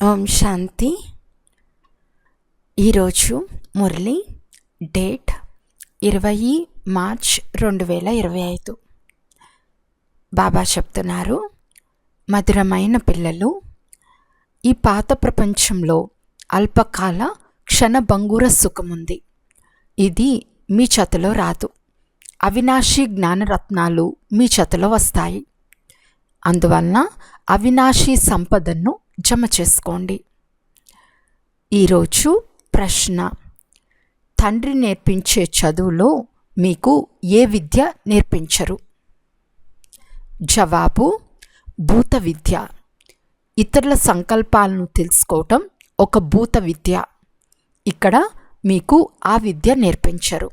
ఓం శాంతి. ఈరోజు Murali date 20 March 2025. బాబా చెప్తున్నారు, మధురమైన పిల్లలు, ఈ పాత ప్రపంచంలో అల్పకాల క్షణభంగుర సుఖముంది. ఇది మీ చేతిలో రాదు. అవినాశి జ్ఞానరత్నాలు మీ చేతిలో వస్తాయి. అందువలన అవినాశి సంపదను జమ చేసుకోండి. ఈరోజు ప్రశ్న: తండ్రి నేర్పించే చదువులో మీకు ఏ విద్య నేర్పించరు? జవాబు: భూత విద్య. ఇతరుల సంకల్పాలను తెలుసుకోవటం ఒక భూత విద్య. ఇక్కడ మీకు ఆ విద్య నేర్పించరు.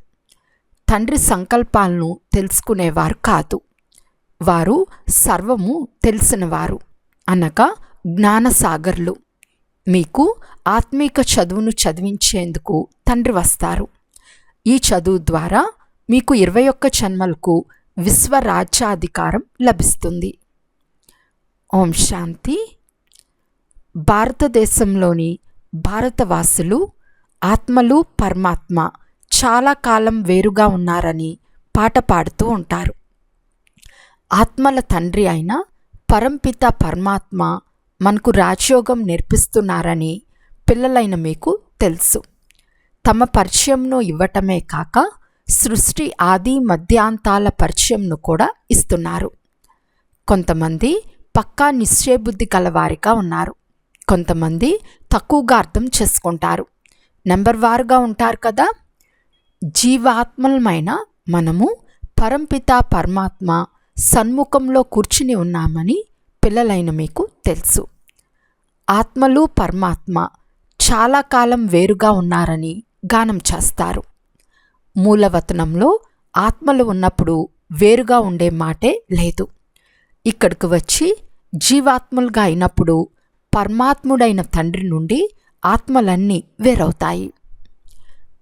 తండ్రి సంకల్పాలను తెలుసుకునేవారు కాదు. వారు సర్వము తెలిసినవారు, అనగా జ్ఞానసాగర్లు. మీకు ఆత్మీక చదువును చదివించేందుకు తండ్రి వస్తారు. ఈ చదువు ద్వారా మీకు 21 జన్మలకు విశ్వరాజ్యాధికారం లభిస్తుంది. ఓం శాంతి. భారతదేశంలోని భారతవాసులు ఆత్మలు పరమాత్మ చాలా కాలం వేరుగా ఉన్నారని పాట పాడుతూ ఉంటారు. ఆత్మల తండ్రి అయిన పరంపిత పరమాత్మ మనకు రాజయోగం నేర్పిస్తున్నారని పిల్లలైన మీకు తెలుసు. తమ పరిచయంను ఇవ్వటమే కాక సృష్టి ఆది మధ్యాంతాల పరిచయంను కూడా ఇస్తున్నారు. కొంతమంది పక్కా నిశ్చయబుద్ధి గలవారిగా ఉన్నారు. కొంతమంది తక్కువగా అర్థం చేసుకుంటారు. నెంబర్ వారుగా ఉంటారు కదా. జీవాత్మలమైన మనము పరంపిత పరమాత్మ సన్ముఖంలో కూర్చుని ఉన్నామని పిల్లలైన మీకు తెలుసు. ఆత్మలు పరమాత్మ చాలా కాలం వేరుగా ఉన్నారని గానం చేస్తారు. మూలవతనంలో ఆత్మలు ఉన్నప్పుడు వేరుగా ఉండే మాటే లేదు. ఇక్కడికి వచ్చి జీవాత్మలుగా అయినప్పుడు పరమాత్ముడైన తండ్రి నుండి ఆత్మలన్నీ వేరవుతాయి.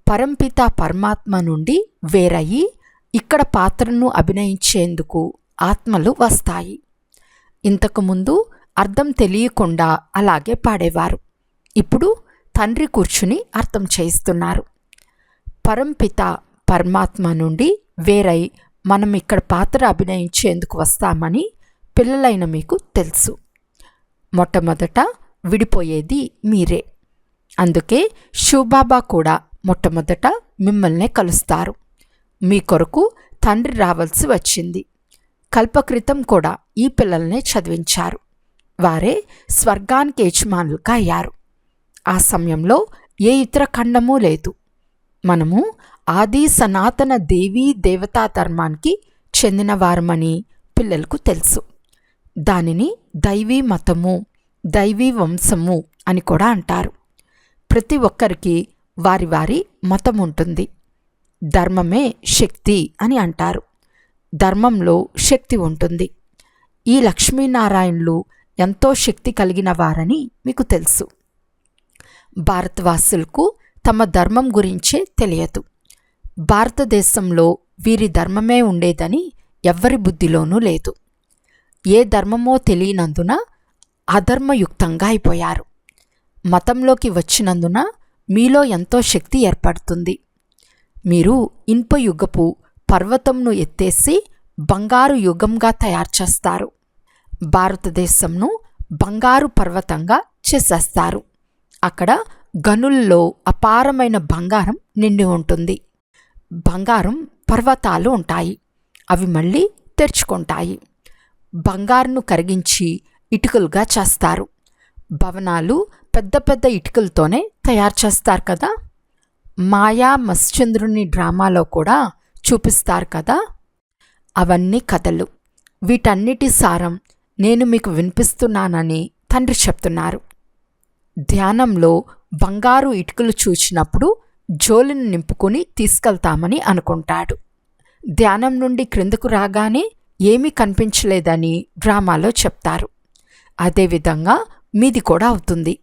పరంపిత పరమాత్మ నుండి వేరయ్యి ఇక్కడ పాత్రను అభినయించేందుకు ఆత్మలు వస్తాయి. ఇంతకుముందు అర్థం తెలియకుండా అలాగే పాడేవారు. ఇప్పుడు తండ్రి కూర్చుని అర్థం చేయిస్తున్నారు. పరంపిత పరమాత్మ నుండి వేరై మనం ఇక్కడ పాత్ర అభినయించేందుకు వస్తామని పిల్లలైన మీకు తెలుసు. మొట్టమొదట విడిపోయేది మీరే. అందుకే శివబాబా కూడా మొట్టమొదట మిమ్మల్నే కలుస్తారు. మీ కొరకు తండ్రి రావాల్సి వచ్చింది. కల్పక్రితం కూడా ఈ పిల్లల్నే చదివించారు. వారే స్వర్గానికి యజమానులుగా అయ్యారు. ఆ సమయంలో ఏ ఇతర ఖండమూ లేదు. మనము ఆది సనాతన దేవీ దేవతా ధర్మానికి చెందినవారమని పిల్లలకు తెలుసు. దానిని దైవీ మతము, దైవీ వంశము అని కూడా అంటారు. ప్రతి ఒక్కరికి వారి వారి మతం ఉంటుంది. ధర్మమే శక్తి అని అంటారు. ధర్మంలో శక్తి ఉంటుంది. ఈ లక్ష్మీనారాయణులు ఎంతో శక్తి కలిగిన వారని మీకు తెలుసు. భారతవాసులకు తమ ధర్మం గురించే తెలియదు. భారతదేశంలో వీరి ధర్మమే ఉండేదని ఎవ్వరి బుద్ధిలోనూ లేదు. ఏ ధర్మమో తెలియనందున అధర్మయుక్తంగా అయిపోయారు. మతంలోకి వచ్చినందున మీలో ఎంతో శక్తి ఏర్పడుతుంది. మీరు ఇనుప యుగపు పర్వతంను ఎత్తేసి బంగారు యుగంగా తయారు చేస్తారు. భారతదేశంను బంగారు పర్వతంగా చేసేస్తారు. అక్కడ గనుల్లో అపారమైన బంగారం నిండి ఉంటుంది. బంగారం పర్వతాలు ఉంటాయి. అవి మళ్ళీ తెరుచుకుంటాయి. బంగారును కరిగించి ఇటుకలుగా చేస్తారు. భవనాలు పెద్ద పెద్ద ఇటుకలతోనే తయారు చేస్తారు కదా. మాయా మశ్చంద్రుని డ్రామాలో కూడా చూపిస్తారు కదా. అవన్నీ కథలు. వీటన్నిటి సారం నేను మీకు వినిపిస్తున్నానని తండ్రి చెప్తున్నారు. ధ్యానంలో బంగారు ఇటుకలు చూచినప్పుడు జోలిని నింపుకొని తీసుకెళ్తామని అనుకుంటాడు. ధ్యానం నుండి క్రిందకు రాగానే ఏమీ కనిపించలేదని డ్రామాలో చెప్తారు. అదేవిధంగా మీది కూడా అవుతుంది.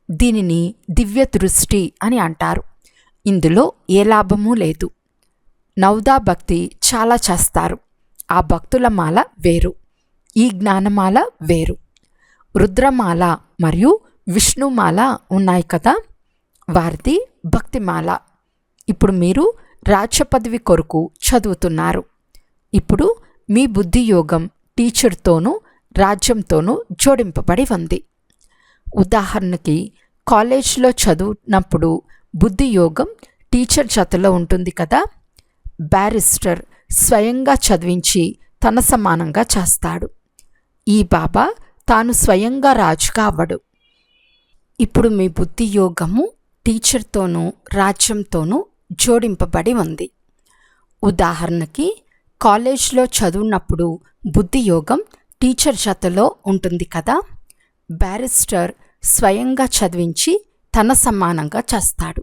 దీనిని దివ్య దృష్టి అని అంటారు. ఇందులో ఏ లాభమూ లేదు. నవదా భక్తి చాలా చేస్తారు. ఆ భక్తుల మాల వేరు, ఈ జ్ఞానమాల వేరు. రుద్రమాల మరియు విష్ణుమాల ఉన్నాయి కదా, వారిది భక్తిమాల. ఇప్పుడు మీరు రాజ్య పదవి కొరకు చదువుతున్నారు. ఇప్పుడు మీ బుద్ధి యోగం టీచర్తోనూ రాజ్యంతోనూ జోడింపబడి ఉంది. ఉదాహరణకి కాలేజ్లో చదువునప్పుడు బుద్ధి యోగం టీచర్ జతలో ఉంటుంది కదా. బ్యారిస్టర్ స్వయంగా చదివించి తన సమానంగా చేస్తాడు. ఈ బాబా తాను స్వయంగా రాజుగా అవ్వడు. ఇప్పుడు మీ బుద్ధి యోగము టీచర్తోనూ రాజ్యంతోనూ జోడింపబడి ఉంది. ఉదాహరణకి కాలేజ్లో చదువున్నప్పుడు బుద్ధి యోగం టీచర్ జతలో ఉంటుంది కదా. బ్యారిస్టర్ స్వయంగా చదివించి తన సమానంగా చేస్తాడు.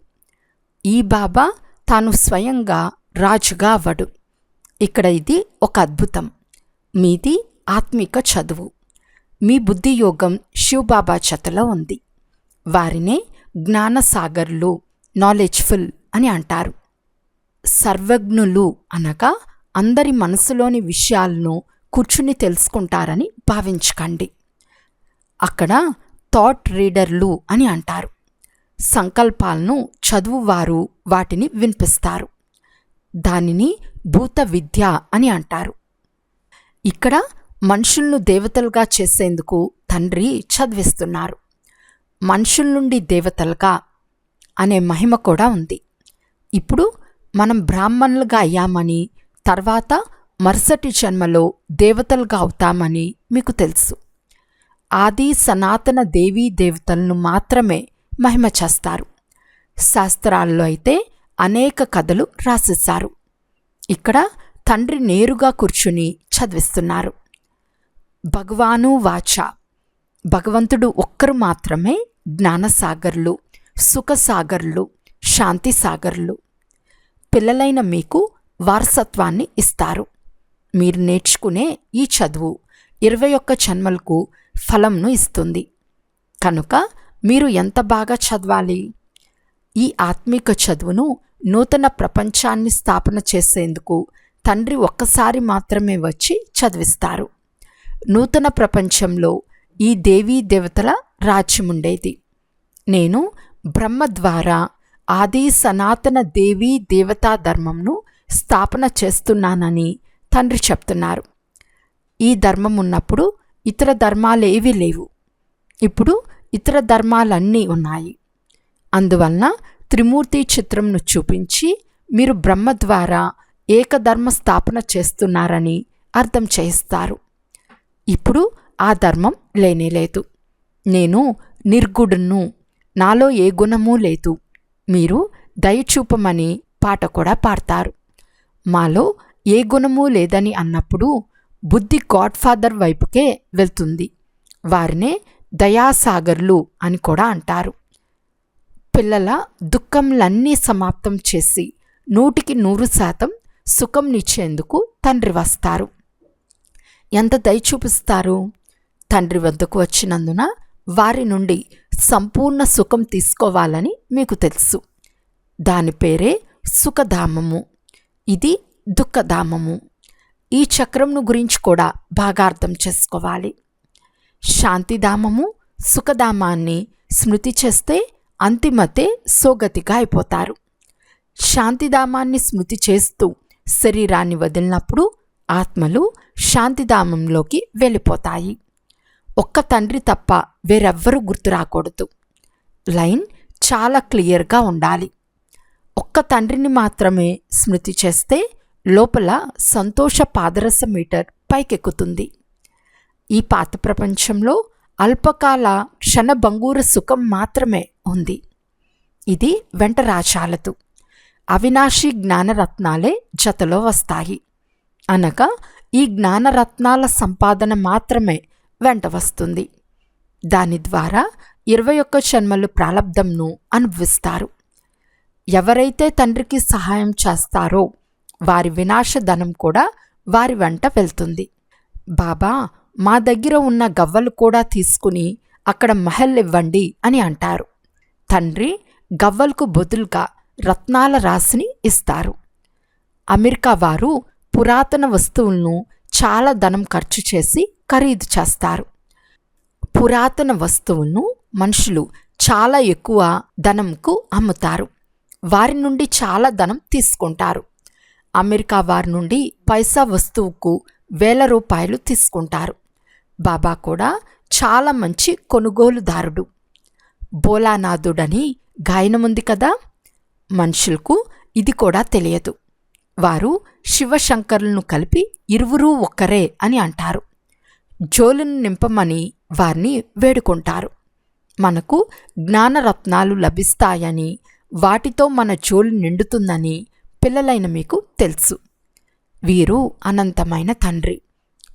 ఈ బాబా తాను స్వయంగా రాజుగా అవ్వడు. ఇక్కడ ఇది ఒక అద్భుతం. మీది ఆత్మిక చదువు. మీ బుద్ధి యోగం శివబాబా చేతలో ఉంది. వారినే జ్ఞానసాగర్లు, నాలెడ్జ్ఫుల్ అని అంటారు. సర్వజ్ఞులు అనగా అందరి మనసులోని విషయాలను కూర్చుని తెలుసుకుంటారని భావించకండి. అక్కడ థాట్ రీడర్లు అని అంటారు. సంకల్పాలను చదువువారు వాటిని వినిపిస్తారు. దానిని భూత విద్య అని అంటారు. ఇక్కడ మనుషులను దేవతలుగా చేసేందుకు తండ్రి చదివిస్తున్నారు. మనుషుల నుండి దేవతలుగా అనే మహిమ కూడా ఉంది. ఇప్పుడు మనం బ్రాహ్మణులుగా అయ్యామని, తర్వాత మరుసటి జన్మలో దేవతలుగా అవుతామని మీకు తెలుసు. ఆది సనాతన దేవీ దేవతలను మాత్రమే మహిమ చేస్తారు. శాస్త్రాల్లో అయితే అనేక కథలు రాసేశారు. ఇక్కడ తండ్రి నేరుగా కూర్చుని చదివిస్తున్నారు. భగవాను వాచ, భగవంతుడు ఒక్కరు మాత్రమే జ్ఞానసాగర్లు, సుఖసాగర్లు, శాంతి సాగర్లు. పిల్లలైన మీకు వారసత్వాన్ని ఇస్తారు. మీరు నేర్చుకునే ఈ చదువు 21 జన్మలకు ఫలంను ఇస్తుంది. కనుక మీరు ఎంత బాగా చదవాలి? ఈ ఆత్మిక చదువును నూతన ప్రపంచాన్ని స్థాపన చేసేందుకు తండ్రి ఒక్కసారి మాత్రమే వచ్చి చదివిస్తారు. నూతన ప్రపంచంలో ఈ దేవీ దేవతల రాజ్యముండేది. నేను బ్రహ్మ ద్వారా ఆది సనాతన దేవీ దేవతా ధర్మంను స్థాపన చేస్తున్నానని తండ్రి చెప్తున్నారు. ఈ ధర్మం ఉన్నప్పుడు ఇతర ధర్మాలేవీ లేవు. ఇప్పుడు ఇతర ధర్మాలన్నీ ఉన్నాయి. అందువలన త్రిమూర్తి చిత్రంను చూపించి మీరు బ్రహ్మ ద్వారా ఏకధర్మ స్థాపన చేస్తున్నారని అర్థం చేయిస్తారు. ఇప్పుడు ఆ ధర్మం లేనేలేదు. నేను నిర్గుణును, నాలో ఏ గుణమూ లేదు. మీరు దయచూపమని పాట కూడా పాడతారు. మాలో ఏ గుణమూ లేదని అన్నప్పుడు బుద్ధి గాడ్ ఫాదర్ వైపుకే వెళ్తుంది. వారినే దయాసాగర్లు అని కూడా అంటారు. పిల్లల దుఃఖంలన్నీ సమాప్తం చేసి 100% సుఖంనిచ్చేందుకు తండ్రి వస్తారు. ఎంత దయ చూపిస్తారు? తండ్రి వద్దకు వచ్చినందున వారి నుండి సంపూర్ణ సుఖం తీసుకోవాలని మీకు తెలుసు. దాని పేరే సుఖధామము. ఇది దుఃఖధామము. ఈ చక్రంను గురించి కూడా బాగా అర్థం చేసుకోవాలి. శాంతిధామము, సుఖధామాన్ని స్మృతి చేస్తే అంతిమతే సోగతిగా అయిపోతారు. శాంతిధామాన్ని స్మృతి చేస్తూ శరీరాన్ని వదిలినప్పుడు ఆత్మలు శాంతిధామంలోకి వెళ్ళిపోతాయి. ఒక్క తండ్రి తప్ప వేరెవ్వరూ గుర్తు రాకూడదు. లైన్ చాలా క్లియర్గా ఉండాలి. ఒక్క తండ్రిని మాత్రమే స్మృతి చేస్తే లోపల సంతోష పాదరస మీటర్ పైకెక్కుతుంది. ఈ పాత ప్రపంచంలో అల్పకాల క్షణభంగూర సుఖం మాత్రమే ఉంది. ఇది వెంట రాచాలదు. అవినాశి జ్ఞానరత్నాలే జతలో వస్తాయి. అనగా ఈ జ్ఞానరత్నాల సంపాదన మాత్రమే వెంట వస్తుంది. దాని ద్వారా 21 జన్మలు ప్రాలబ్ధంను అనుభవిస్తారు. ఎవరైతే తండ్రికి సహాయం చేస్తారో వారి వినాశధనం కూడా వారి వెంట వెళ్తుంది. బాబా మా దగ్గర ఉన్న గవ్వలు కూడా తీసుకుని అక్కడ మహల్ ఇవ్వండి అని అంటారు. తండ్రి గవ్వలకు బదులుగా రత్నాల రాశిని ఇస్తారు. అమెరికా వారు పురాతన వస్తువులను చాలా ధనం ఖర్చు చేసి ఖరీదు చేస్తారు. పురాతన వస్తువులను మనుషులు చాలా ఎక్కువ ధనంకు అమ్ముతారు. వారి నుండి చాలా ధనం తీసుకుంటారు. అమెరికా వారి నుండి పైసా వస్తువుకు ₹1000 తీసుకుంటారు. బాబా కూడా చాలా మంచి కొనుగోలుదారుడు. భోలానాథుడని గాయనముంది కదా. మనుషులకు ఇది కూడా తెలియదు. వారు శివశంకరులను కలిపి ఇరువురూ ఒక్కరే అని అంటారు. జోలును నింపమని వారిని వేడుకుంటారు. మనకు జ్ఞానరత్నాలు లభిస్తాయని, వాటితో మన జోలు నిండుతుందని పిల్లలైన మీకు తెలుసు. వీరు అనంతమైన తండ్రి.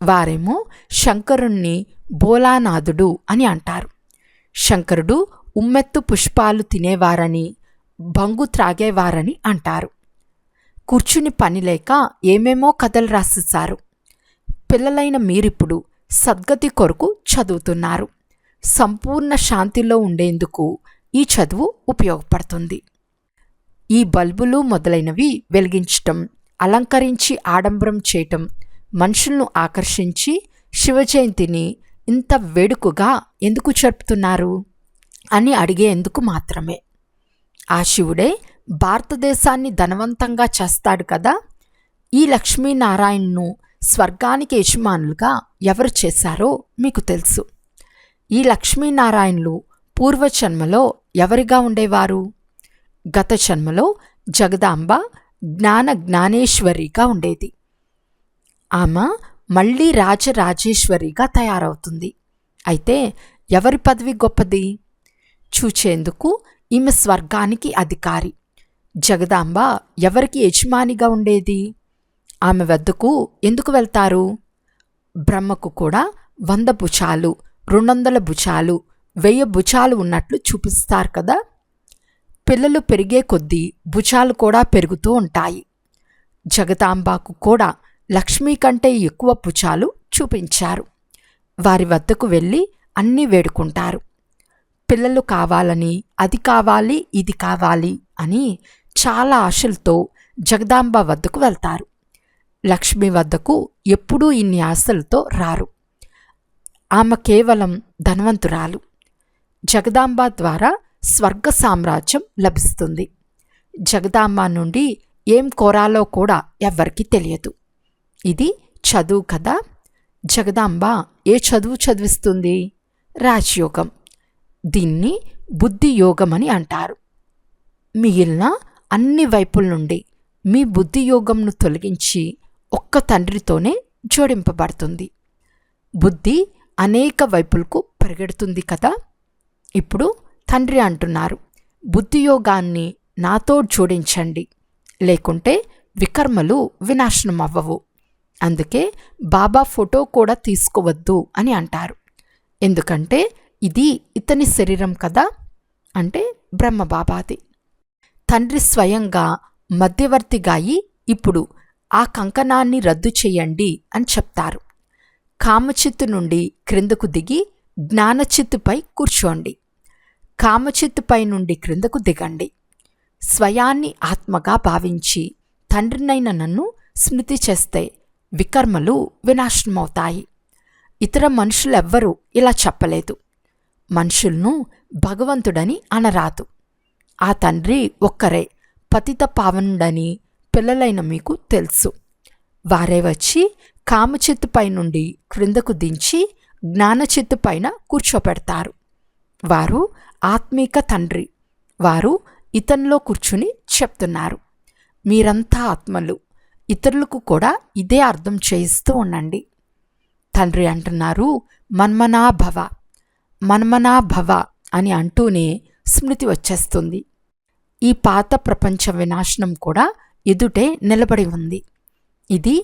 వారేమో శంకరుణ్ణి భోలానాథుడు అని అంటారు. శంకరుడు ఉమ్మెత్తు పుష్పాలు తినేవారని, బంగు త్రాగేవారని అంటారు. కూర్చుని పనిలేక ఏమేమో కథలు రాసేశారు. పిల్లలైన మీరిప్పుడు సద్గతి కొరకు చదువుతున్నారు. సంపూర్ణ శాంతిలో ఉండేందుకు ఈ చదువు ఉపయోగపడుతుంది. ఈ బల్బులు మొదలైనవి వెలిగించటం, అలంకరించి ఆడంబరం చేయటం, మనుషులను ఆకర్షించి శివజయంతిని ఇంత వేడుకగా ఎందుకు జరుపుతున్నారు అని అడిగేందుకు మాత్రమే. ఆ శివుడే భారతదేశాన్ని ధనవంతంగా చేస్తాడు కదా. ఈ లక్ష్మీనారాయణను స్వర్గానికి యజమానులుగా ఎవరు చేశారో మీకు తెలుసు. ఈ లక్ష్మీనారాయణులు పూర్వజన్మలో ఎవరిగా ఉండేవారు? గత జన్మలో జగదాంబ జ్ఞానేశ్వరిగా ఉండేది. ఆమె మళ్ళీ రాజరాజేశ్వరిగా తయారవుతుంది. అయితే ఎవరి పదవి గొప్పది? చూచేందుకు ఈమె స్వర్గానికి అధికారి. జగదాంబ ఎవరికి యజమానిగా ఉండేది? ఆమె వద్దకు ఎందుకు వెళ్తారు? బ్రహ్మకు కూడా 100 భుజాలు, 200 భుజాలు, 1000 భుజాలు ఉన్నట్లు చూపిస్తారు కదా. పిల్లలు పెరిగే కొద్దీ భుజాలు కూడా పెరుగుతూ ఉంటాయి. జగదాంబాకు కూడా లక్ష్మీ కంటే ఎక్కువ భుజాలు చూపించారు. వారి వద్దకు వెళ్ళి అన్నీ వేడుకుంటారు. పిల్లలు కావాలని, అది కావాలి, ఇది కావాలి అని చాలా ఆశలతో జగదాంబ వద్దకు వెళ్తారు. లక్ష్మి వద్దకు ఎప్పుడూ ఇన్ని ఆశలతో రారు. ఆమె కేవలం ధనవంతురాలు. జగదాంబ ద్వారా స్వర్గ సామ్రాజ్యం లభిస్తుంది. జగదాంబ నుండి ఏం కోరాలో కూడా ఎవ్వరికీ తెలియదు. ఇది చదువు కదా. జగదాంబ ఏ చదువు చదివిస్తుంది? రాజయోగం. దీన్ని బుద్ధి యోగం అని అంటారు. మిగిలిన అన్ని వైపుల నుండి మీ బుద్ధి యోగంను తొలగించి ఒక్క తండ్రితోనే జోడింపబడుతుంది. బుద్ధి అనేక వైపులకు పరిగెడుతుంది కదా. ఇప్పుడు తండ్రి అంటున్నారు, బుద్ధియోగాన్ని నాతో జోడించండి, లేకుంటే వికర్మలు వినాశనం అవ్వవు. అందుకే బాబా ఫోటో కూడా తీసుకోవద్దు అని అంటారు. ఎందుకంటే ఇది ఇతని శరీరం కదా, అంటే బ్రహ్మబాబాది. తండ్రి స్వయంగా మధ్యవర్తిగా అయి ఇప్పుడు ఆ కంకణాన్ని రద్దు చేయండి అని చెప్తారు. కామచిత్తు నుండి క్రిందకు దిగి జ్ఞానచిత్తుపై కూర్చోండి. కామచిత్తుపై నుండి క్రిందకు దిగండి. స్వయాన్ని ఆత్మగా భావించి తండ్రినైన నన్ను స్మృతి చేస్తే వికర్మలు వినాశనమవుతాయి. ఇతర మనుషులెవ్వరూ ఇలా చెప్పలేదు. మనుషులను భగవంతుడని అనరాదు. ఆ తండ్రి ఒక్కరే పతిత పావనుడని పిల్లలైన మీకు తెలుసు. వారే వచ్చి కామచిత్తుపై నుండి క్రిందకు దించి జ్ఞానచిత్తుపైన కూర్చోపెడతారు. వారు ఆత్మీక తండ్రి. వారు ఇతనిలో కూర్చుని చెప్తున్నారు, మీరంతా ఆత్మలు. ఇతరులకు కూడా ఇదే అర్థం చేయిస్తూ ఉండండి. తండ్రి అంటున్నారు, మన్మనాభవ మన్మనాభవ అని అంటూనే స్మృతి వచ్చేస్తుంది. ఈ పాత ప్రపంచ వినాశనం కూడా ఎదుటే నిలబడి ఉంది. ఇది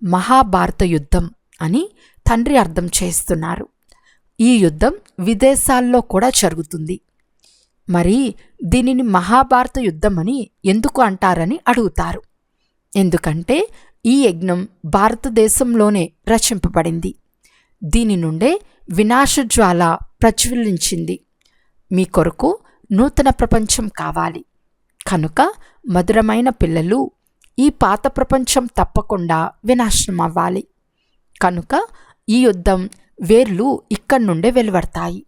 మహాభారత యుద్ధం అని తండ్రి అర్థం చేస్తున్నారు. ఈ యుద్ధం విదేశాల్లో కూడా జరుగుతుంది. మరి దీనిని మహాభారత యుద్ధమని ఎందుకు అంటారని అడుగుతారు. ఎందుకంటే ఈ యజ్ఞం భారతదేశంలోనే రచింపబడింది. దీని నుండే వినాశజ్వాల ప్రజ్వలించింది. మీ కొరకు నూతన ప్రపంచం కావాలి. కనుక మధురమైన పిల్లలు, ఈ పాత ప్రపంచం తప్పకుండా వినాశనం అవ్వాలి. కనుక ఈ యుద్ధం వేర్లు ఇక్కడి నుండే వెలువడతాయి.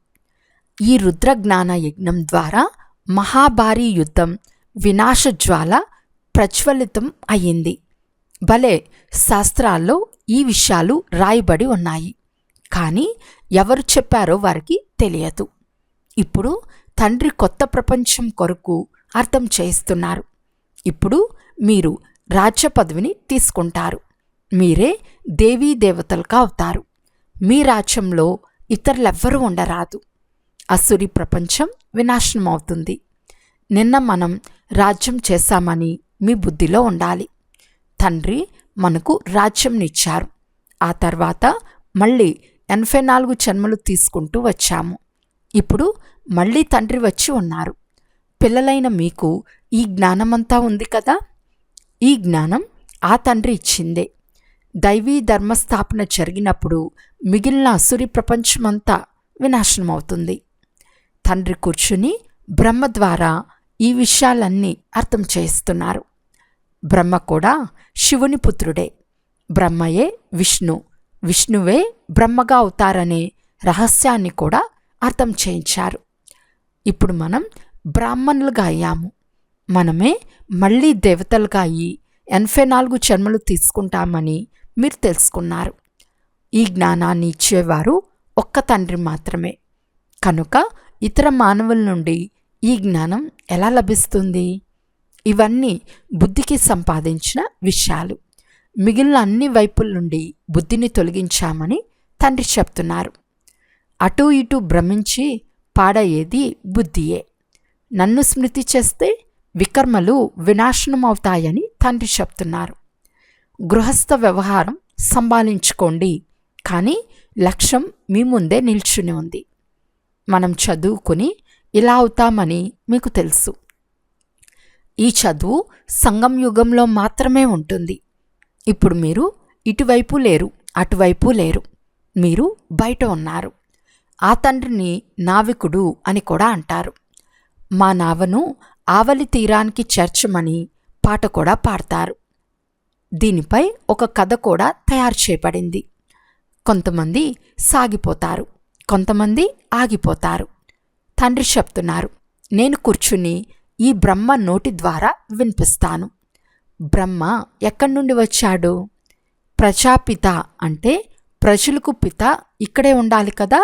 ఈ రుద్రజ్ఞాన యజ్ఞం ద్వారా మహాభారీ యుద్ధం వినాశజ్వాల ప్రజ్వలితం అయ్యింది. భలే శాస్త్రాల్లో ఈ విషయాలు రాయబడి ఉన్నాయి. కానీ ఎవరు చెప్పారో వారికి తెలియదు. ఇప్పుడు తండ్రి కొత్త ప్రపంచం కొరకు అర్థం చేయిస్తున్నారు. ఇప్పుడు మీరు రాజ్య పదవిని తీసుకుంటారు. మీరే దేవీ దేవతలుగా అవుతారు. మీ రాజ్యంలో ఇతరులెవ్వరూ ఉండరాదు. అసురి ప్రపంచం వినాశనం అవుతుంది. నిన్న మనం రాజ్యం చేశామని మీ బుద్ధిలో ఉండాలి. తండ్రి మనకు రాజ్యంనిచ్చారు. ఆ తర్వాత మళ్ళీ 84 జన్మలు తీసుకుంటూ వచ్చాము. ఇప్పుడు మళ్ళీ తండ్రి వచ్చి ఉన్నారు. పిల్లలైన మీకు ఈ జ్ఞానమంతా ఉంది కదా. ఈ జ్ఞానం ఆ తండ్రి ఇచ్చిందే. దైవీ ధర్మస్థాపన జరిగినప్పుడు మిగిలిన అసురి ప్రపంచమంతా వినాశనమవుతుంది. తండ్రి కూర్చుని బ్రహ్మ ద్వారా ఈ విషయాలన్నీ అర్థం చేస్తున్నారు. బ్రహ్మ కూడా శివుని పుత్రుడే. బ్రహ్మయే విష్ణు, విష్ణువే బ్రహ్మగా అవుతారనే రహస్యాన్ని కూడా అర్థం చేయించారు. ఇప్పుడు మనం బ్రాహ్మణులుగా అయ్యాము. మనమే మళ్ళీ దేవతలుగా అయ్యి 84 జన్మలు తీసుకుంటామని మీరు తెలుసుకున్నారు. ఈ జ్ఞానాన్ని ఇచ్చేవారు ఒక్క తండ్రి మాత్రమే. కనుక ఇతర మానవుల నుండి ఈ జ్ఞానం ఎలా లభిస్తుంది? ఇవన్నీ బుద్ధికి సంపాదించిన విషయాలు. మిగిలిన అన్ని వైపుల నుండి బుద్ధిని తొలగించామని తండ్రి చెప్తున్నారు. అటూ ఇటూ భ్రమించి పాడయ్యేది బుద్ధియే. నన్ను స్మృతి చేస్తే వికర్మలు వినాశనమవుతాయని తండ్రి చెప్తున్నారు. గృహస్థ వ్యవహారం సంభాళించుకోండి, కానీ లక్ష్యం మీ ముందే నిల్చుని ఉంది. మనం చదువుకుని ఇలా అవుతామని మీకు తెలుసు. ఈ చదువు సంగం యుగంలో మాత్రమే ఉంటుంది. ఇప్పుడు మీరు ఇటువైపు లేరు, అటువైపు లేరు. మీరు బయట ఉన్నారు. ఆ తండ్రిని నావికుడు అని కూడా అంటారు. మా నావను ఆవలి తీరానికి చేర్చమని పాట కూడా పాడతారు. దీనిపై ఒక కథ కూడా తయారు చేయబడింది. కొంతమంది సాగిపోతారు, కొంతమంది ఆగిపోతారు. తండ్రి చెప్తున్నారు, నేను కూర్చుని ఈ బ్రహ్మ నోటి ద్వారా వినిపిస్తాను. బ్రహ్మ ఎక్కడి నుండి వచ్చాడు? ప్రజాపిత అంటే ప్రజలకు పిత ఇక్కడే ఉండాలి కదా.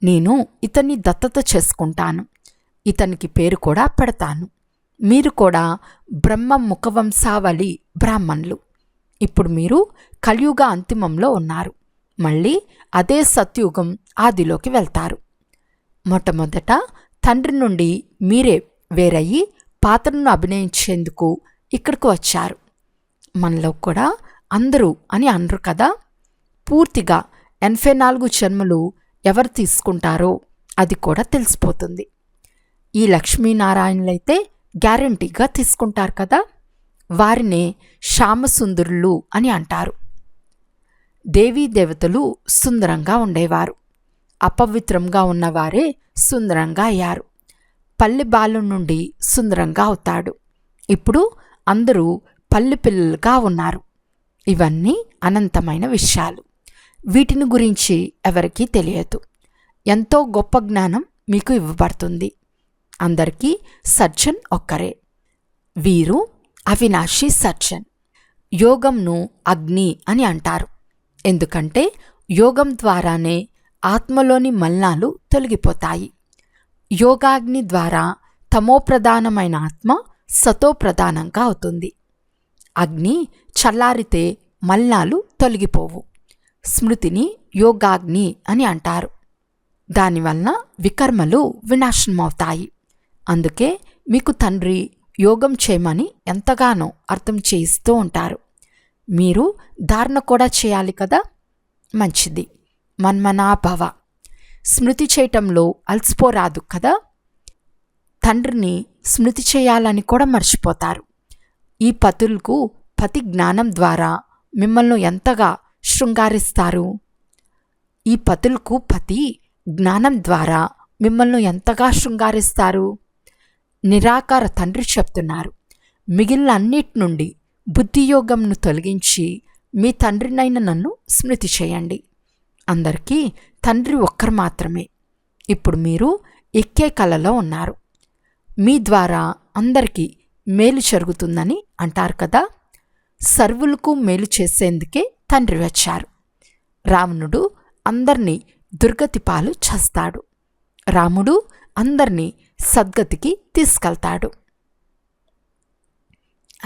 నేను ఇతన్ని దత్తత చేసుకుంటాను. ఇతనికి పేరు కూడా పెడతాను. మీరు కూడా బ్రహ్మ ముఖవంశావళి బ్రాహ్మణులు. ఇప్పుడు మీరు కలియుగ అంతిమంలో ఉన్నారు. మళ్ళీ అదే సత్యుగం ఆదిలోకి వెళ్తారు. మొట్టమొదట తండ్రి నుండి మీరే వేరయ్యి పాత్రను అభినయించేందుకు ఇక్కడికి వచ్చారు. మనలో కూడా అందరూ అని అనరు కదా. పూర్తిగా 84 జన్మలు ఎవరు తీసుకుంటారో అది కూడా తెలిసిపోతుంది. ఈ లక్ష్మీనారాయణులైతే గ్యారంటీగా తీసుకుంటారు కదా. వారినే శ్యామసుందరులు అని అంటారు. దేవీ దేవతలు సుందరంగా ఉండేవారు. అపవిత్రంగా ఉన్నవారే సుందరంగా అయ్యారు. పల్లె బాలు నుండి సుందరంగా అవుతాడు. ఇప్పుడు అందరూ పల్లె పిల్లలుగా ఉన్నారు. ఇవన్నీ అనంతమైన విషయాలు. వీటిని గురించి ఎవరికీ తెలియదు. ఎంతో గొప్ప జ్ఞానం మీకు ఇవ్వబడుతుంది. అందరికీ సర్జన్ ఒక్కరే. వీరు అవినాశి సర్జన్. యోగంను అగ్ని అని అంటారు. ఎందుకంటే యోగం ద్వారానే ఆత్మలోని మలినాలు తొలగిపోతాయి. యోగాగ్ని ద్వారా తమోప్రధానమైన ఆత్మ సతోప్రధానంగా అవుతుంది. అగ్ని చల్లారితే మలినాలు తొలగిపోవు. స్మృతిని యోగాగ్ని అని అంటారు. దానివలన వికర్మలు వినాశనమవుతాయి. అందుకే మీకు తండ్రి యోగం చేయమని ఎంతగానో అర్థం చేయిస్తూ ఉంటారు. మీరు ధారణ కూడా చేయాలి కదా. మంచిది. మన్మనాభవ. స్మృతి చేయటంలో అలసిపోరాదు కదా. తండ్రిని స్మృతి చేయాలని కూడా మర్చిపోతారు. ఈ పతులకు పతి జ్ఞానం ద్వారా మిమ్మల్ని ఎంతగా శృంగారిస్తారు. ఈ పతులకు పతి జ్ఞానం ద్వారా మిమ్మల్ని ఎంతగా శృంగారిస్తారు. నిరాకార తండ్రి చెప్తున్నారు, మిగిలిన అన్నిటి నుండి బుద్ధియోగంను తొలగించి మీ తండ్రినైన నన్ను స్మృతి చేయండి. అందరికీ తండ్రి ఒక్కరు మాత్రమే. ఇప్పుడు మీరు ఎక్కే కలలో ఉన్నారు. మీ ద్వారా అందరికీ మేలు జరుగుతుందని అంటారు కదా. సర్వులకు మేలు చేసేందుకే తండ్రి వచ్చారు. రావణుడు అందర్నీ దుర్గతి పాలు చేస్తాడు. రాముడు అందర్నీ సద్గతికి తీసుకెళ్తాడు.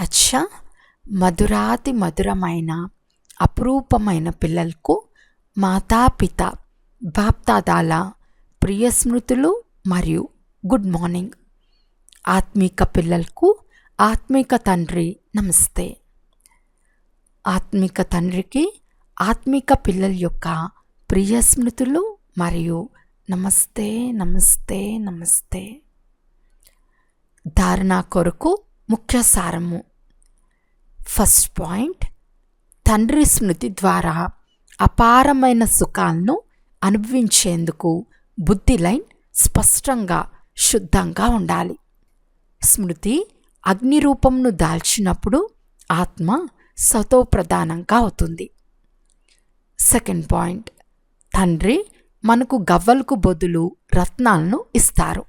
అచ్చా, మధురాతి మధురమైన అపురూపమైన పిల్లలకు మాతాపిత బాప్దాదాల ప్రియ స్మృతులు మరియు గుడ్ మార్నింగ్. ఆత్మీక పిల్లలకు ఆత్మీక తండ్రి నమస్తే. ఆత్మిక తండ్రికి ఆత్మిక పిల్లల యొక్క ప్రియ స్మృతులు మరియు నమస్తే నమస్తే నమస్తే. ధారణ కొరకు ముఖ్య సారము. ఫస్ట్ పాయింట్, తండ్రి స్మృతి ద్వారా అపారమైన సుఖాలను అనుభవించేందుకు బుద్ధి లైన్ స్పష్టంగా శుద్ధంగా ఉండాలి. స్మృతి అగ్ని రూపంను దాల్చినప్పుడు ఆత్మ సతోప్రధానంగా అవుతుంది. సెకండ్ పాయింట్, తండ్రి మనకు గవ్వలకు బదులు రత్నాలను ఇస్తారు.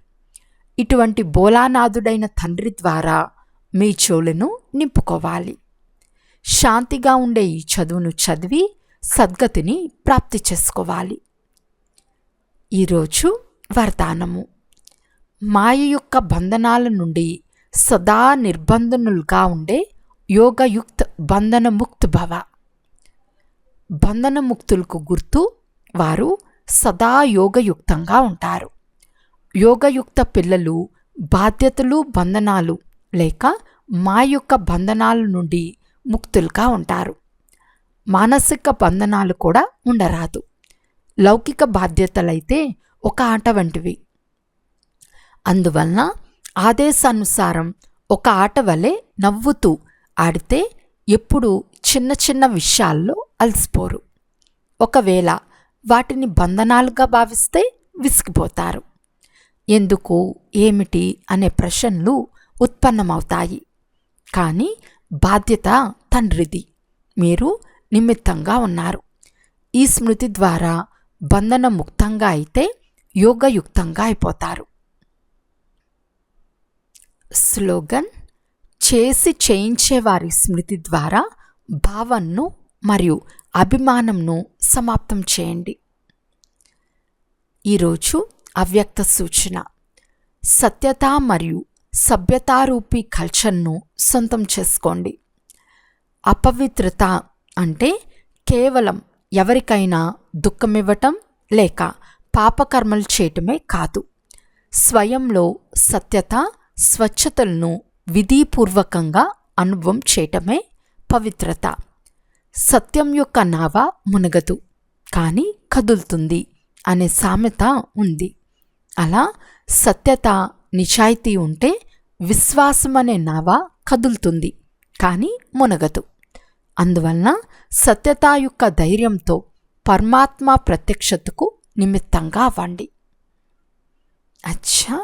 ఇటువంటి బోలానాథుడైన తండ్రి ద్వారా మీ చెవులను నింపుకోవాలి. శాంతిగా ఉండే ఈ చదువును చదివి సద్గతిని ప్రాప్తి చేసుకోవాలి. ఈరోజు వరదానము. మాయ యొక్క బంధనాల నుండి సదా నిర్బంధనులుగా ఉండే యోగయుక్త బంధనముక్త్ భవ. బంధనముక్తులకు గుర్తు వారు సదా యోగయుక్తంగా ఉంటారు. యోగయుక్త పిల్లలు బాధ్యతలు బంధనాలు లేక మా యొక్క బంధనాల నుండి ముక్తులుగా ఉంటారు. మానసిక బంధనాలు కూడా ఉండరాదు. లౌకిక బాధ్యతలైతే ఒక ఆట వంటివి. అందువలన ఆదేశానుసారం ఒక ఆట వలె నవ్వుతూ ఆడితే ఎప్పుడు చిన్న చిన్న విషయాల్లో అలసిపోరు. ఒకవేళ వాటిని బంధనాలుగా భావిస్తే విసిగిపోతారు. ఎందుకు, ఏమిటి అనే ప్రశ్నలు ఉత్పన్నమవుతాయి. కానీ బాధ్యత తండ్రిది. మీరు నిమిత్తంగా ఉన్నారు. ఈ స్మృతి ద్వారా బంధన ముక్తంగా అయితే యోగయుక్తంగా అయిపోతారు. స్లోగన్: చేసి చేయించేవారి స్మృతి ద్వారా భావనను మరియు అభిమానంను సమాప్తం చేయండి. ఈరోజు అవ్యక్త సూచన. సత్యత మరియు సభ్యతారూపీ కల్చర్ను సొంతం చేసుకోండి. అపవిత్రత అంటే కేవలం ఎవరికైనా దుఃఖమివ్వటం లేక పాపకర్మలు చేయటమే కాదు. స్వయంలో సత్యత, స్వచ్ఛతలను విధిపూర్వకంగా అనుభవం చేయటమే పవిత్రత. సత్యం యొక్క నావ మునగదు కానీ కదులుతుంది అనే సామెత ఉంది. అలా సత్యత, నిజాయితీ ఉంటే విశ్వాసం అనే నావ కదులుతుంది కానీ మునగదు. అందువలన సత్యత యొక్క ధైర్యంతో పరమాత్మ ప్రత్యక్షతకు నిమిత్తంగా అవ్వండి. అచ్చా,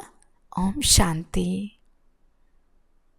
ఓం శాంతి.